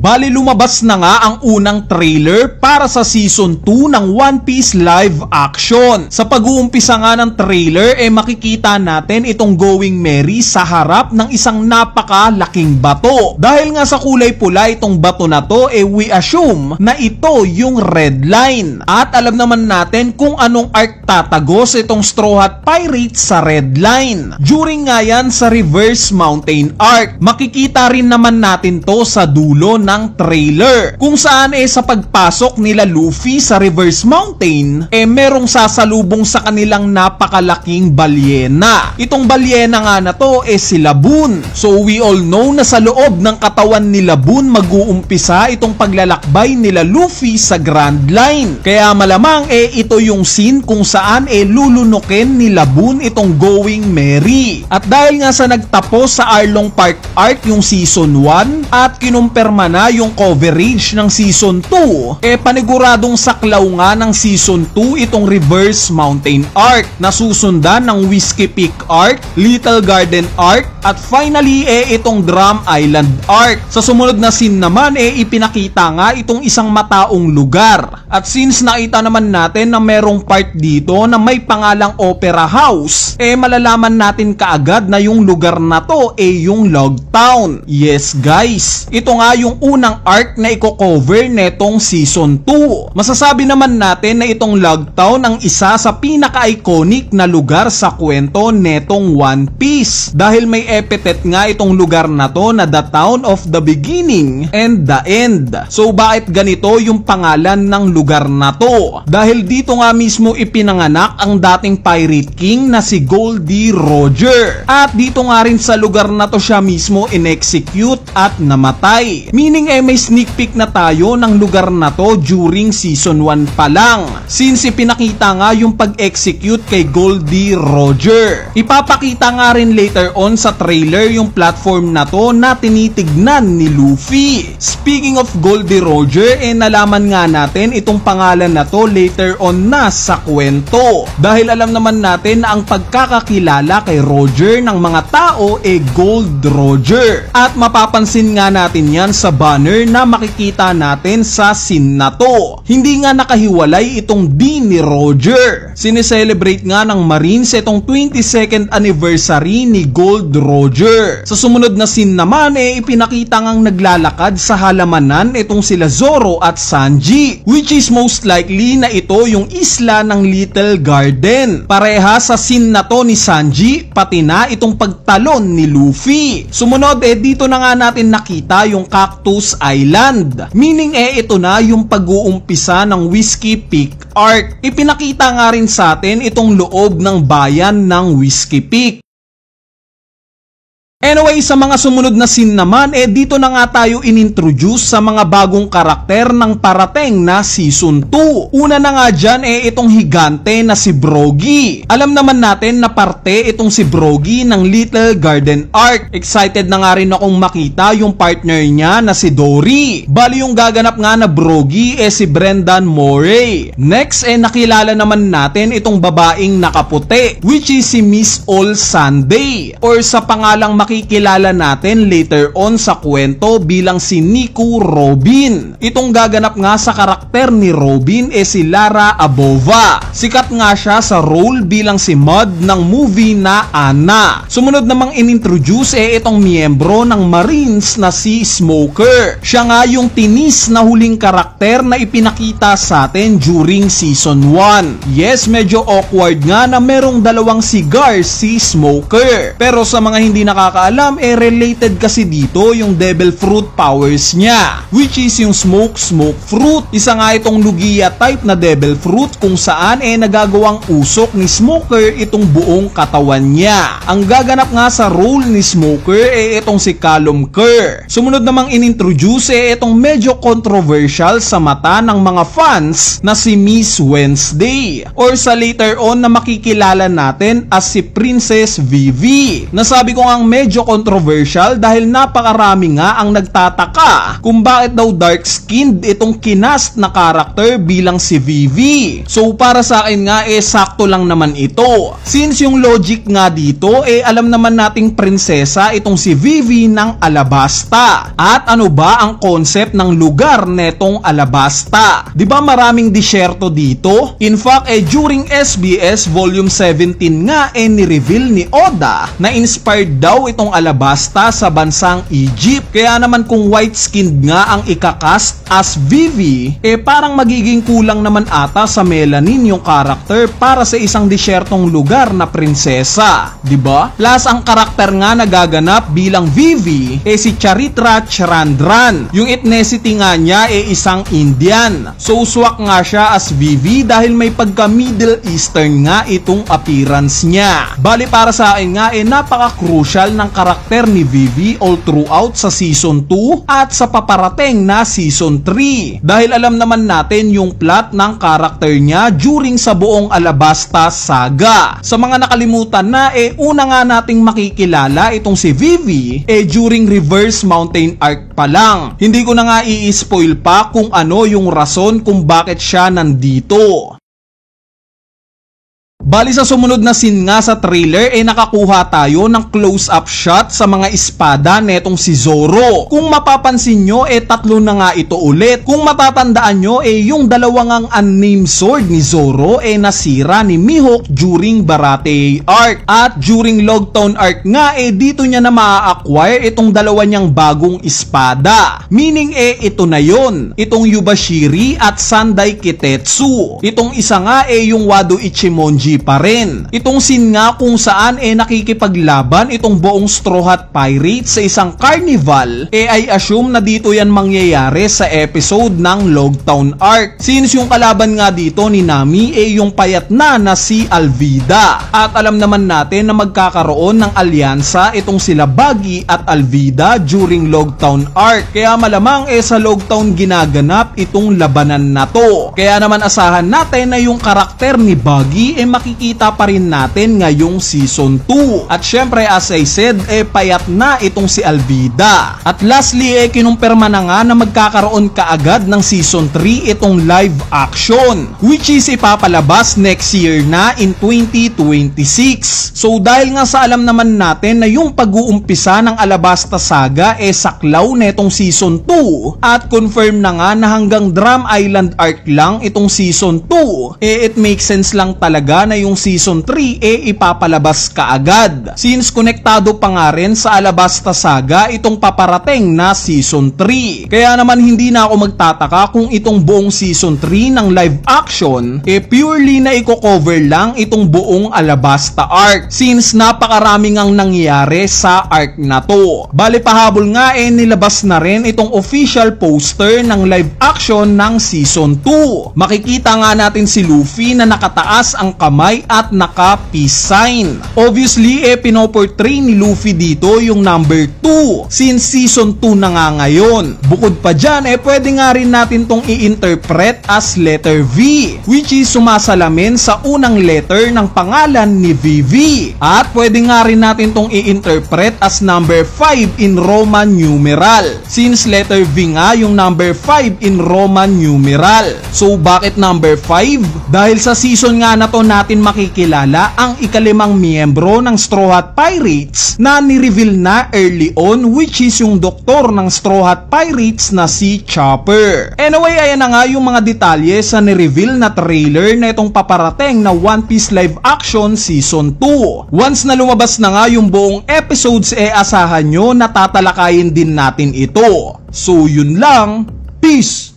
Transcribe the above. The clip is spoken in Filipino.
Bali lumabas na nga ang unang trailer para sa Season 2 ng One Piece live action. Sa pag-uumpisa nga ng trailer makikita natin itong Going Merry sa harap ng isang napakalaking bato. Dahil nga sa kulay pula itong bato na to we assume na ito yung Red Line. At alam naman natin kung anong arc tatagos itong Straw Hat Pirates sa Red Line. During nga yan sa Reverse Mountain arc. Makikita rin naman natin to sa dulo ng trailer kung saan sa pagpasok nila Luffy sa Reverse Mountain merong sasalubong sa kanilang napakalaking balyena. Itong balyena nga na to si Laboon. So we all know na sa loob ng katawan ni Laboon mag-uumpisa itong paglalakbay nila Luffy sa Grand Line. Kaya malamang ito yung scene kung saan lulunukin ni Laboon itong Going Merry. At dahil nga sa nagtapos sa Arlong Park arc yung Season 1 at kinumpirma na yung coverage ng Season 2, paniguradong saklaw nga ng Season 2 itong Reverse Mountain arc na susundan ng Whiskey Peak arc, Little Garden arc at finally itong Drum Island arc. Sa sumunod na scene naman ipinakita nga itong isang mataong lugar. At since nakita naman natin na merong part dito na may pangalang Opera House, malalaman natin kaagad na yung lugar na to yung Log Town. Yes guys, ito nga yung unang arc na i-cover netong Season 2. Masasabi naman natin na itong Log Town ang isa sa pinaka-iconic na lugar sa kwento netong One Piece. Dahil may epithet nga itong lugar na to na the town of the beginning and the end. So bakit ganito yung pangalan ng lugar na to? Dahil dito nga mismo ipinanganak ang dating Pirate King na si Goldie Roger. At dito nga rin sa lugar na to siya mismo in-execute at namatay. Meaning may sneak peek na tayo ng lugar na to during Season 1 pa lang. Since ipinakita nga yung pag-execute kay Goldie Roger. Ipapakita nga rin later on sa trailer yung platform na to na tinitignan ni Luffy. Speaking of Goldie Roger, nalaman nga natin itong pangalan na to later on na sa kwento. Dahil alam naman natin na ang pagkakakilala kay Roger ng mga tao Gold Roger. At mapapansin nga natin yan sa banner na makikita natin sa scene na to. Hindi nga nakahiwalay itong D ni Roger. Sineselebrate nga ng Marines itong 22nd anniversary ni Gold Roger. Sa sumunod na scene naman ipinakita ngang naglalakad sa halamanan itong sila Zoro at Sanji, which is most likely na ito yung isla ng Little Garden. Pareha sa scene na to ni Sanji pati na itong pagtalon ni Luffy. Sumunod dito na nga natin nakita yung Cactus Island. Meaning ito na yung pag-uumpisa ng Whiskey Peak arc. Ipinakita nga rin sa atin itong loob ng bayan ng Whiskey Peak. Anyway, sa mga sumunod na scene naman, dito na nga tayo inintroduce sa mga bagong karakter ng parating na Season 2. Una na nga dyan, itong higante na si Brogy. Alam naman natin na parte itong si Brogy ng Little Garden arc. Excited na nga rin akong makita yung partner niya na si Dory. Bali yung gaganap nga na Brogy si Brendan Morey. Next, nakilala naman natin itong babaeng nakaputi, which is si Miss All Sunday, or sa pangalang makikilala natin later on sa kwento bilang si Nico Robin. Itong gaganap nga sa karakter ni Robin si Lara Abova. Sikat nga siya sa role bilang si Mud ng movie na Anna. Sumunod namang inintroduce itong miyembro ng Marines na si Smoker. Siya nga yung tinis na huling karakter na ipinakita sa atin during Season 1. Yes, medyo awkward nga na merong dalawang cigar si Smoker. Pero sa mga hindi nakakaalam, related kasi dito yung Devil Fruit powers niya, which is yung Smoke Fruit. Isa nga itong Lugia type na Devil Fruit kung saan nagagawang usok ni Smoker itong buong katawan niya. Ang gaganap nga sa role ni Smoker itong si Callum Kerr. Sumunod namang inintroduce itong medyo controversial sa mata ng mga fans na si Miss Wednesday, or sa later on na makikilala natin as si Princess Vivi. Nasabi ko nga medyo medyo controversial dahil napakarami nga ang nagtataka kung bakit daw dark-skinned itong kinast na karakter bilang si Vivi. So para sa akin nga sakto lang naman ito. Since yung logic nga dito alam naman nating prinsesa itong si Vivi ng Alabasta. At ano ba ang concept ng lugar netong Alabasta? Diba maraming disyerto dito? In fact during SBS Volume 17 nga ni-reveal ni Oda na inspired daw itong Alabasta sa bansang Egypt. Kaya naman kung white-skinned nga ang ikakast as Vivi, parang magiging kulang naman ata sa melanin yung karakter para sa isang disyertong lugar na prinsesa. Diba? Plus ang karakter nga nagaganap bilang Vivi si Charitra Charandran. Yung ethnicity nga niya isang Indian. So swak nga siya as Vivi dahil may pagka Middle Eastern nga itong appearance niya. Bali para sa akin nga napaka-crucial ng karakter ni Vivi all throughout sa Season 2 at sa paparating na Season 3. Dahil alam naman natin yung plot ng karakter niya during sa buong Alabasta saga. Sa mga nakalimutan na una nga nating makikilala itong si Vivi during Reverse Mountain Arc pa lang. Hindi ko na nga i-spoil pa kung ano yung rason kung bakit siya nandito. Bali sa sumunod na scene nga sa trailer nakakuha tayo ng close-up shot sa mga espada netong si Zoro. Kung mapapansin nyo tatlo na nga ito ulit. Kung matatandaan nyo yung dalawang unnamed sword ni Zoro nasira ni Mihawk during Baratie arc. At during Logtown arc nga dito niya na ma-acquire itong dalawa niyang bagong espada. Meaning ito na yon, itong Yubashiri at Sandai Kitetsu. Itong isa nga yung Wado Ichimonji pa rin. Itong scene nga kung saan nakikipaglaban itong buong Straw Hat Pirates sa isang carnival I assume na dito yan mangyayari sa episode ng Logtown arc. Since yung kalaban nga dito ni Nami yung payat na si Alvida. At alam naman natin na magkakaroon ng alyansa itong sila Buggy at Alvida during Logtown arc. Kaya malamang sa Logtown ginaganap itong labanan na to. Kaya naman asahan natin na yung karakter ni Buggy makikita pa rin natin ngayong Season 2. At syempre as I said payat na itong si Alvida. At lastly kinumpirma na nga na magkakaroon kaagad ng Season 3 itong live action, which is ipapalabas next year na in 2026. So dahil nga sa alam naman natin na yung pag-uumpisa ng Alabasta Saga saklaw netong Season 2 at confirm na nga na hanggang Drum Island arc lang itong Season 2 it makes sense lang talaga na yung Season 3 ipapalabas kaagad. Since konektado pa nga rin sa Alabasta Saga itong paparating na Season 3. Kaya naman hindi na ako magtataka kung itong buong Season 3 ng live action purely na i-cover lang itong buong Alabasta arc. Since napakaraming ang nangyayari sa arc na to. Bali pahabol nga nilabas na rin itong official poster ng live action ng Season 2. Makikita nga natin si Luffy na nakataas ang kamay at naka-peace sign. Obviously pinoportray ni Luffy dito yung number 2 since Season 2 na nga ngayon. Bukod pa dyan pwede nga rin natin tong i-interpret as letter V, which is sumasalamin sa unang letter ng pangalan ni Vivi. At pwede nga rin natin tong i-interpret as number 5 in Roman numeral since letter V nga yung number 5 in Roman numeral. So bakit number 5? Dahil sa season nga na to natin makikilala ang ikalimang miyembro ng Straw Hat Pirates na ni-reveal na early on, which is yung doktor ng Straw Hat Pirates na si Chopper. Anyway, ayan na nga yung mga detalye sa ni-reveal na trailer na itong paparating na One Piece live action Season 2. Once na lumabas na nga yung buong episodes asahan nyo na tatalakayin din natin ito. So yun lang, peace!